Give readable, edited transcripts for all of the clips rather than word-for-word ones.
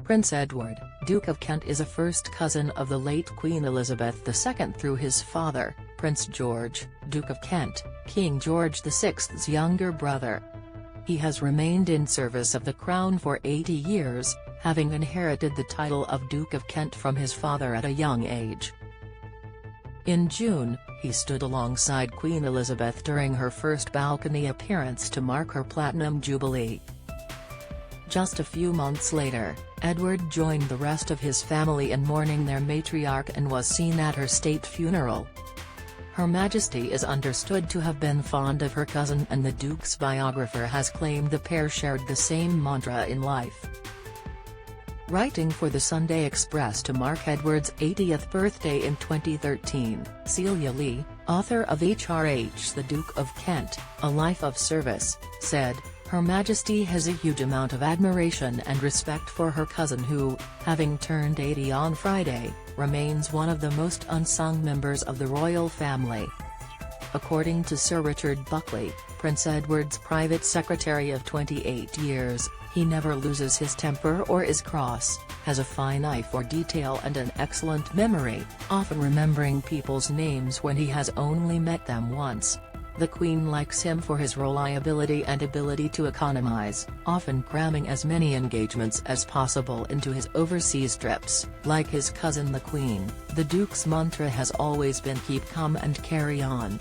Prince Edward, Duke of Kent, is a first cousin of the late Queen Elizabeth II through his father, Prince George, Duke of Kent, King George VI's younger brother. He has remained in service of the Crown for 80 years, having inherited the title of Duke of Kent from his father at a young age. In June, he stood alongside Queen Elizabeth during her first balcony appearance to mark her Platinum Jubilee. Just a few months later, Edward joined the rest of his family in mourning their matriarch and was seen at her state funeral. Her Majesty is understood to have been fond of her cousin, and the Duke's biographer has claimed the pair shared the same mantra in life. Writing for the Sunday Express to mark Edward's 80th birthday in 2013, Celia Lee, author of HRH The Duke of Kent, A Life of Service, said, "Her Majesty has a huge amount of admiration and respect for her cousin who, having turned 80 on Friday, remains one of the most unsung members of the royal family." According to Sir Richard Buckley, Prince Edward's private secretary of 28 years, he never loses his temper or is cross, has a fine eye for detail and an excellent memory, often remembering people's names when he has only met them once. The Queen likes him for his reliability and ability to economize, often cramming as many engagements as possible into his overseas trips. Like his cousin the Queen, the Duke's mantra has always been keep calm and carry on.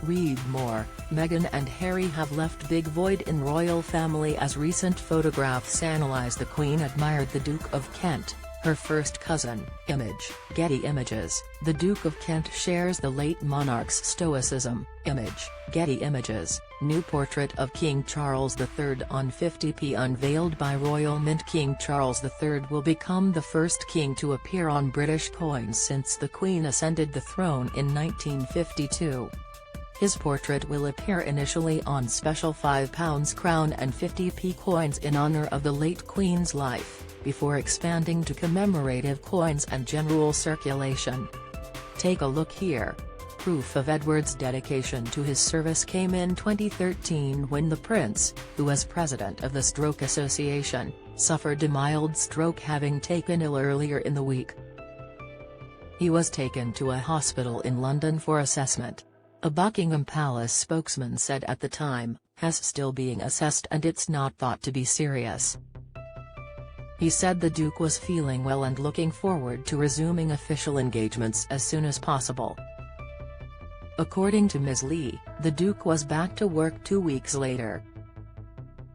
Read more. Meghan and Harry have left big void in royal family as recent photographs analyze. The Queen admired the Duke of Kent, her first cousin. Image, Getty Images. The Duke of Kent shares the late monarch's stoicism. Image, Getty Images. New portrait of King Charles III on 50p unveiled by Royal Mint. King Charles III will become the first king to appear on British coins since the Queen ascended the throne in 1952. His portrait will appear initially on special £5 crown and 50p coins in honour of the late Queen's life, before expanding to commemorative coins and general circulation. Take a look here. Proof of Edward's dedication to his service came in 2013 when the Prince, who was president of the Stroke Association, suffered a mild stroke, having taken ill earlier in the week. He was taken to a hospital in London for assessment. A Buckingham Palace spokesman said at the time, "Has still being assessed and it's not thought to be serious." He said the Duke was feeling well and looking forward to resuming official engagements as soon as possible. According to Ms. Lee, the Duke was back to work 2 weeks later.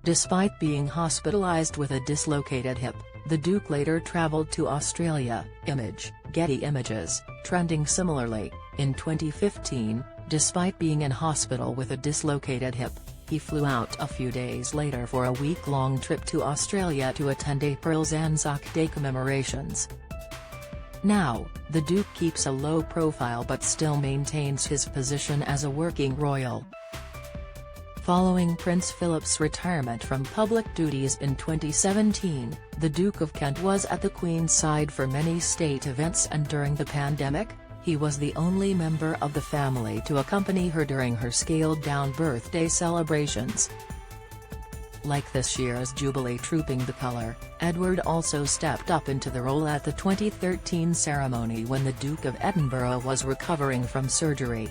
Despite being hospitalized with a dislocated hip, the Duke later traveled to Australia. Image, Getty Images. Trending similarly, in 2015, despite being in hospital with a dislocated hip, he flew out a few days later for a week-long trip to Australia to attend April's Anzac Day commemorations. Now, the Duke keeps a low profile but still maintains his position as a working royal. Following Prince Philip's retirement from public duties in 2017, the Duke of Kent was at the Queen's side for many state events, and during the pandemic, he was the only member of the family to accompany her during her scaled-down birthday celebrations. Like this year's Jubilee Trooping the Colour, Edward also stepped up into the role at the 2013 ceremony when the Duke of Edinburgh was recovering from surgery.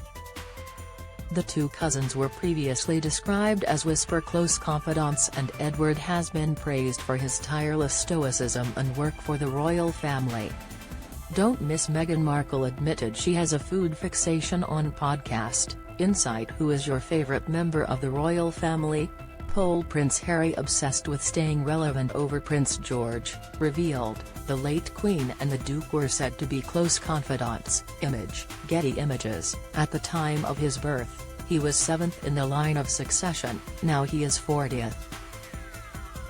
The two cousins were previously described as whisper close confidants, and Edward has been praised for his tireless stoicism and work for the royal family. Don't miss. Meghan Markle admitted she has a food fixation on podcast Insight. Who is your favorite member of the royal family? Poll. Prince Harry obsessed with staying relevant over Prince George, revealed. The late Queen and the Duke were said to be close confidants. Image, Getty Images. At the time of his birth, he was 7th in the line of succession, now he is 40th.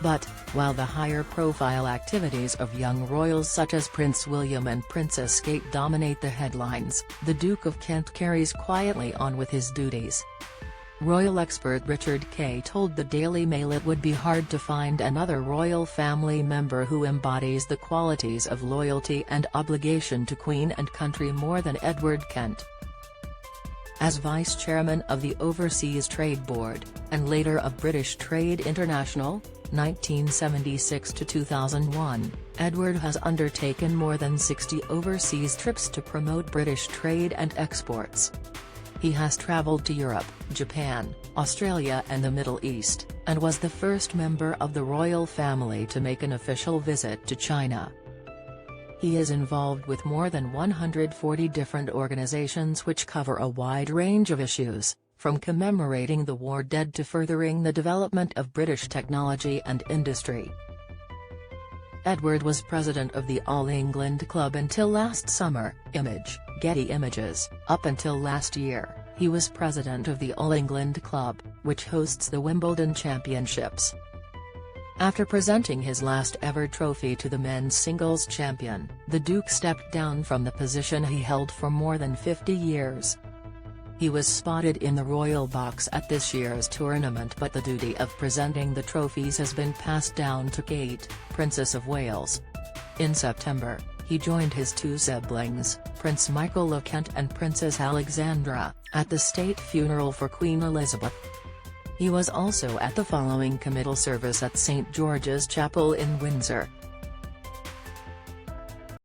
But, while the higher-profile activities of young royals such as Prince William and Princess Kate dominate the headlines, the Duke of Kent carries quietly on with his duties. Royal expert Richard Kay told the Daily Mail it would be hard to find another royal family member who embodies the qualities of loyalty and obligation to Queen and country more than Edward Kent. As vice-chairman of the Overseas Trade Board, and later of British Trade International, 1976 to 2001, Edward has undertaken more than 60 overseas trips to promote British trade and exports. He has travelled to Europe, Japan, Australia and the Middle East, and was the first member of the royal family to make an official visit to China. He is involved with more than 140 different organisations which cover a wide range of issues, from commemorating the war dead to furthering the development of British technology and industry. Edward was president of the All England Club until last summer. Getty Images. Up until last year, he was president of the All England Club, which hosts the Wimbledon Championships. After presenting his last ever trophy to the men's singles champion, the Duke stepped down from the position he held for more than 50 years. He was spotted in the royal box at this year's tournament, but the duty of presenting the trophies has been passed down to Kate, Princess of Wales. In September, he joined his two siblings, Prince Michael of Kent and Princess Alexandra, at the state funeral for Queen Elizabeth. He was also at the following committal service at St George's Chapel in Windsor.